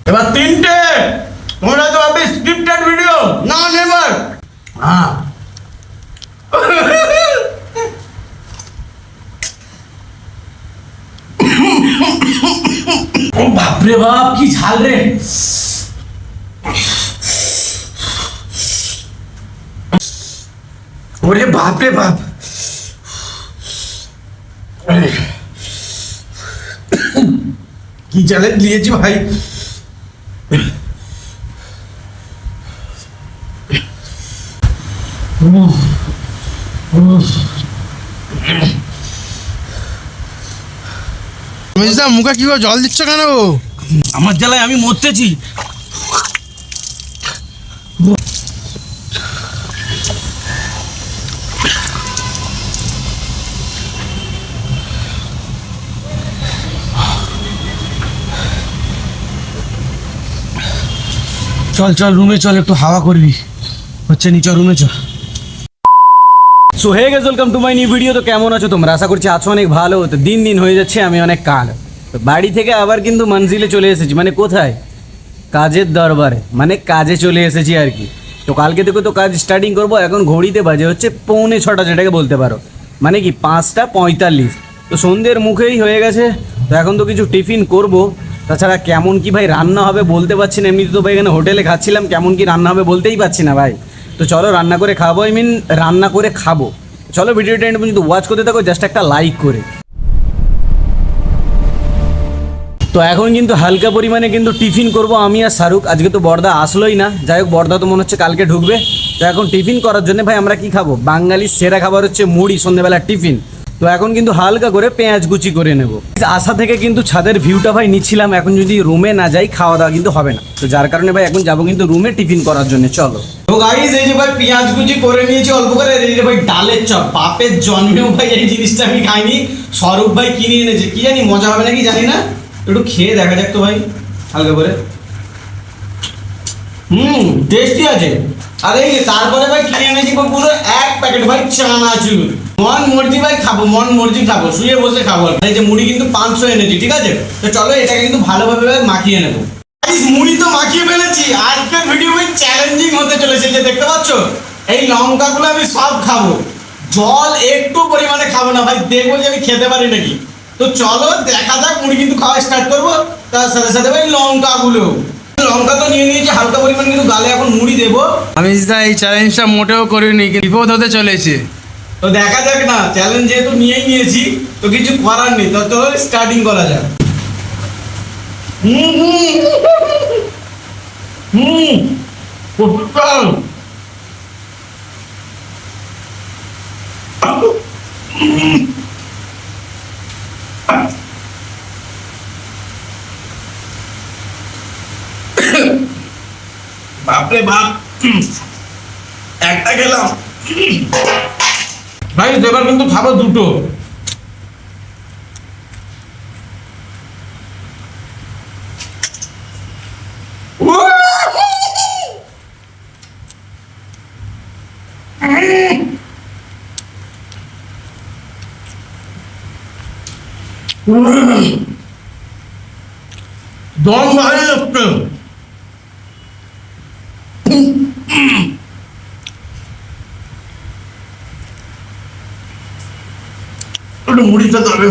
এবার তিনটে। তোমরা তো ভাববে স্ক্রিপ্টেড ভিডিও, না নেভার। হ্যাঁ ও বাপরে বাপ, কি ঝাল রে। ওরে বাপরে বাপ, কি চ্যালেঞ্জ দিয়েছি ভাই। মুখে কি জল দিচ্ছ কেন? আমার জ্বালায় আমি মরতেছি। চল চল রুমে চল, একটু হাওয়া করবি। হচ্ছে নি, চল রুমে চল। So hey guys, welcome to my new video. তো কেমন আছো তোমরা? আশা করছি আছো অনেক ভালো। তো দিন দিন হয়ে যাচ্ছে আমি অনেক কাল। তো বাড়ি থেকে আবার কিন্তু মঞ্জিলে চলে এসেছি। মানে কোথায়? কাজের দরবারে, মানে কাজে চলে এসেছি আর কি। তো কালকে থেকে তো কাজ স্টার্টিং করবো। এখন ঘড়িতে বাজে হচ্ছে 6:45, যেটাকে বলতে পারো মানে কি 5:45। তো সন্ধ্যের মুখেই হয়ে গেছে। তো এখন তো কিছু টিফিন করব। তাছাড়া কেমন কি ভাই রান্না হবে বলতে পারছি না। এমনিতে তো ভাই এখানে হোটেলে খাচ্ছিলাম, কেমন কি রান্না হবে বলতেই পারছি না ভাই। তো চলো রান্না করে খাবো, রান্না করে খাবো। চলো ভিডিওটা এন্ড পর্যন্ত ওয়াচ করতে থাকো, জাস্ট একটা লাইক করে। তো এখন কিন্তু হালকা পরিমাণে কিন্তু টিফিন করব আমি আর শাহরুখ। আজকে তো বর্দা আসলোই না। যাই হোক, বর্দা তো মনে হচ্ছে কালকে ঢুকবে। তো এখন টিফিন করার জন্য ভাই আমরা কি খাবো? বাঙালির সেরা খাবার হচ্ছে মুড়ি, সন্ধ্যেবেলার টিফিন। তো এখন কিন্তু হালকা করে পেঁয়াজ কুচি করে নেব। আশা থেকে কিন্তু ছাদের ভিউটা ভাই নিচ্ছিলাম। এখন যদি রুমে না যাই খাওয়া দাওয়া কিন্তু হবে না। তো যার কারণে ভাই এখন যাবো কিন্তু রুমে টিফিন করার জন্য। চলো। তো গাইস, এই যে ভাই পেঁয়াজ কুচি করে নিয়েছি অল্প করে। এই যে ভাই ডালের চপ, বাপের জন্মেও ভাই এই জিনিসটা আমি খাইনি। স্বরূপ ভাই কিনে এনেছে, কি জানি মজা হবে নাকি জানি না। একটু খেয়ে দেখা যাক তো ভাই হালকা করে। টেস্টি আছে। আর এই তারপরে ভাই কিনে এনেছি পুরো 1 প্যাকেট ভাই চানাচুর। মন মর্জি ভাই খাবো, মন মর্জি খাবো, শুয়ে বসে খাবো। এই যে মুড়ি কিন্তু 500 এনেছি, ঠিক আছে? তো চলো এটাকে কিন্তু ভালোভাবে মাখিয়ে নেবো। মুড়ি তো মাখিয়ে ফেলেছি। আজকের ভিডিও ভাই চ্যালেঞ্জিং হতে চলেছে। যে দেখতে পাচ্ছ এই লঙ্কাগুলো আমি সব খাবো, জল একটু পরিমাণে খাবো না ভাই। দেখবো যে আমি খেতে পারি নাকি। তো চলো দেখা যাক। মুড়ি কিন্তু খাওয়া স্টার্ট করবো, তার সাথে সাথে ভাই লঙ্কা তো নিয়ে নিয়েছি হালকা পরিমাণ, কিন্তু গালে এখন মুড়ি দেবো। আমি এই চ্যালেঞ্জটা মোটেও করিনি, বিপদ হতে চলেছে। তো দেখা যাক না, চ্যালেঞ্জ যেহেতু নিয়েই নিয়েছি তো কিছু করার নেই। তো চলো স্টার্টিং করা যাক। বাপরে বাপ, একটা খেলাম ভাই। এবার কিন্তু খাবো দুটো। দম ভাই একটু মুড়িটা তবে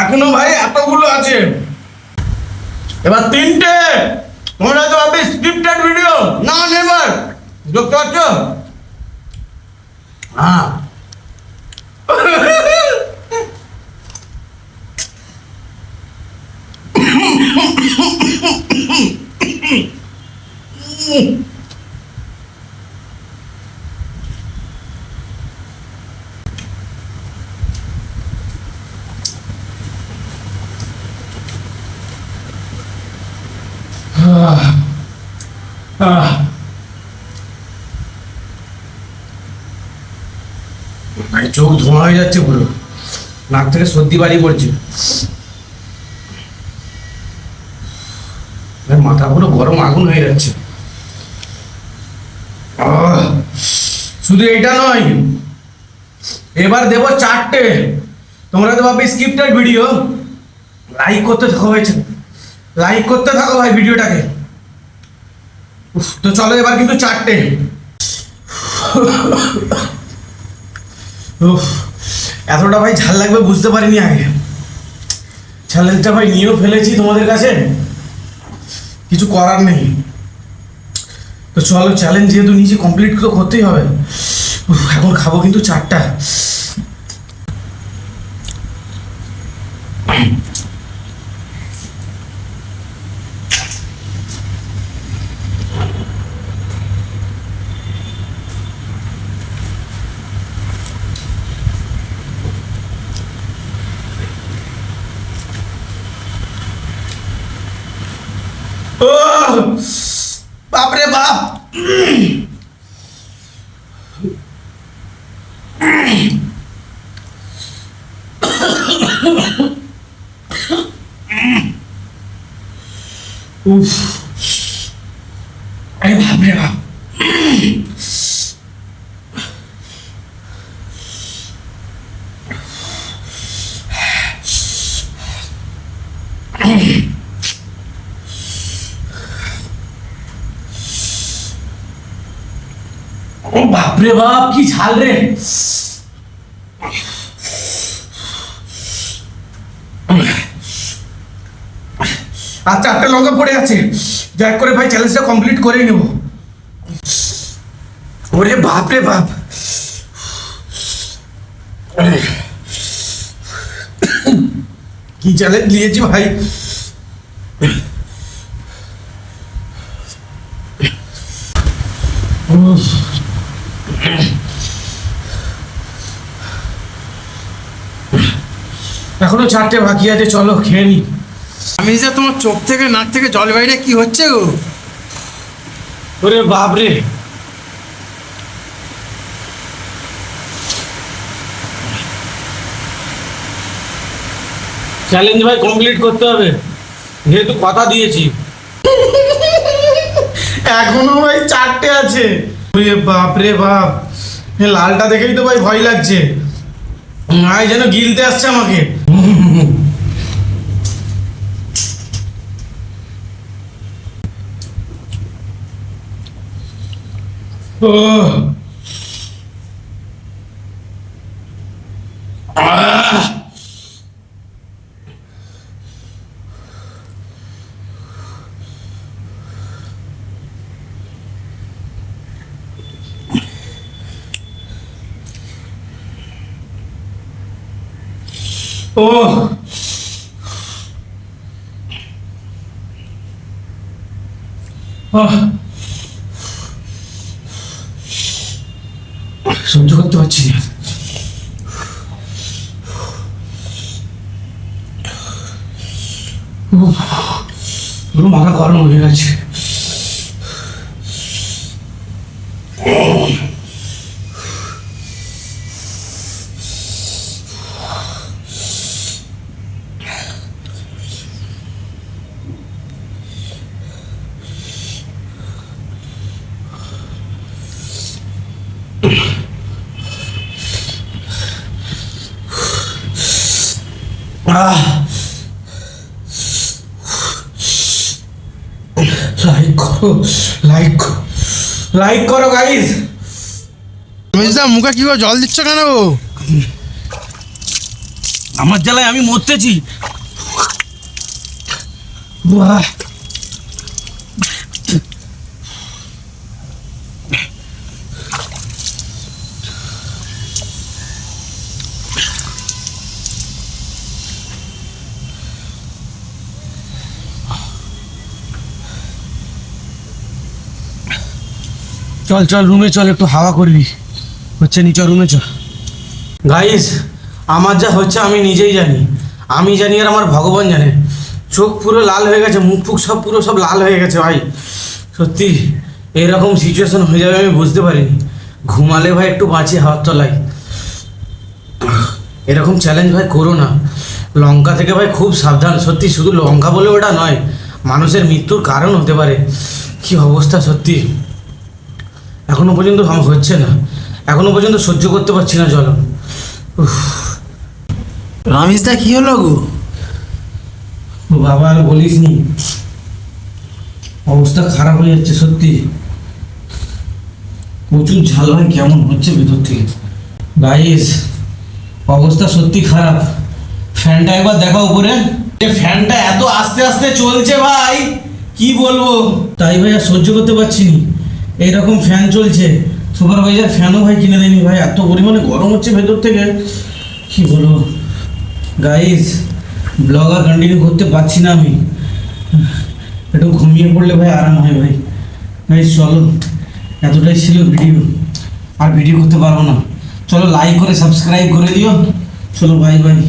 এখনো ভাই এতগুলো আছে। এবার তিনটে। তোমরা তো ভাববে স্ক্রিপ্টেড ভিডিও, না নেভার। দেখতে পাচ্ছ? হ্যাঁ ভাই চোখ ধোঁয়া হয়ে যাচ্ছে পুরো, নাক থেকে সর্দি বাড়ি পড়ছে, ভাই মাথা পুরো গরম আগুন হয়ে যাচ্ছে। শুধু এটা নয়, এবার দেবো 4টে। তোমরা তো ভাববে স্ক্রিপ্টেড ভিডিও, লাইক করতে থাকো ভাই, লাইক করতে থাকো ভাই ভিডিওটাকে। তো চলো এবার কিন্তু 4টে। এতটা ভাই ঝাল লাগবে বুঝতে পারিনি আগে, চ্যালেঞ্জটা ভাই নিয়েও ফেলেছি তোমাদের কাছে, কিছু করার নেই। তো চলো, চ্যালেঞ্জ যেহেতু নিজে কমপ্লিট তো করতেই হবে। এখন খাবো কিন্তু 4টা। ও বাপরে বাপ, উফ, আরে বাপরে বাপ। ও বাপরে বাপ, কি ঝাল রে। আর 4টে লঙ্কা পড়ে আছে, যাক করে ভাই চ্যালেঞ্জটা কমপ্লিট করে নেব। ওরে বাপরে বাপ, কি চ্যালেঞ্জ নিয়েছি ভাই। এখনো 4টে বাকি আছে, চলো খেয়ে নি। আমি যে তোমার চোখ থেকে নাক থেকে জল বাইরে কি হচ্ছে গো? ওরে বাপরে, চ্যালেঞ্জ ভাই কমপ্লিট করতে হবে, যেহেতু কথা দিয়েছি। এখনো ভাই 4টে আছে। ওরে বাপরে বাপ, এই লালটা দেখেই তো ভাই ভয় লাগছে, ভাই যেন গিলতে আসছে আমাকে। ও ও সহ্য করতে পারছি না। পুরো মাথা গরম হয়ে গেছে। লাইক করো গাইস। মির্জা মুখে কি করে জল দিচ্ছ কেন? আমার জ্বালায় আমি মরতেছি। চল চল রুমে চল, একটু হাওয়া করবি, হচ্ছে নি, চল রুমে চল। গাইস, আমার যা হচ্ছে আমি নিজেই জানি, আমি জানি আর আমার ভগবান জানে। চোখ পুরো লাল হয়ে গেছে, মুখ ফুক সব পুরো সব লাল হয়ে গেছে ভাই। সত্যি এরকম সিচুয়েশন হয়ে যাবে আমি বুঝতে পারিনি। ঘুমালে ভাই একটু বাঁচি হাওয়ার তলায়। এরকম চ্যালেঞ্জ ভাই করো না। লঙ্কা থেকে ভাই খুব সাবধান। সত্যি শুধু লঙ্কা বলে ওটা নয়, মানুষের মৃত্যুর কারণ হতে পারে। কি অবস্থা সত্যি, এখনো পর্যন্ত হচ্ছে না, এখনো পর্যন্ত সহ্য করতে পারছি না জ্বলন। রমেশদা কি হলো গো? ও বাবা আর বলিস নি, অবস্থা খারাপ হয়ে যাচ্ছে সত্যি। প্রচুর ঝাল ভাই, কেমন হচ্ছে ভেতর থেকে। গাইস অবস্থা সত্যি খারাপ। ফ্যানটা একবার দেখা উপরে, ফ্যানটা এত আস্তে আস্তে চলছে ভাই, কি বলবো। তাই ভাই আর সহ্য করতে পারছি নি, এইরকম ফ্যান চলছে। সুপারভাইজার ফ্যানও ভাই কিনে দেয়নি ভাই, এত পরিমাণে গরম হচ্ছে ভেতর থেকে, কি বলবো। গাইস ব্লগ আর কন্টিনিউ করতে পারছি না আমি, একটু ঘুমিয়ে পড়লে ভাই আরাম হয় ভাই। গাইস চলো, এতটাই ছিল ভিডিও, আর ভিডিও করতে পারবো না। চলো লাইক করে সাবস্ক্রাইব করে দিও। চলো বাই বাই।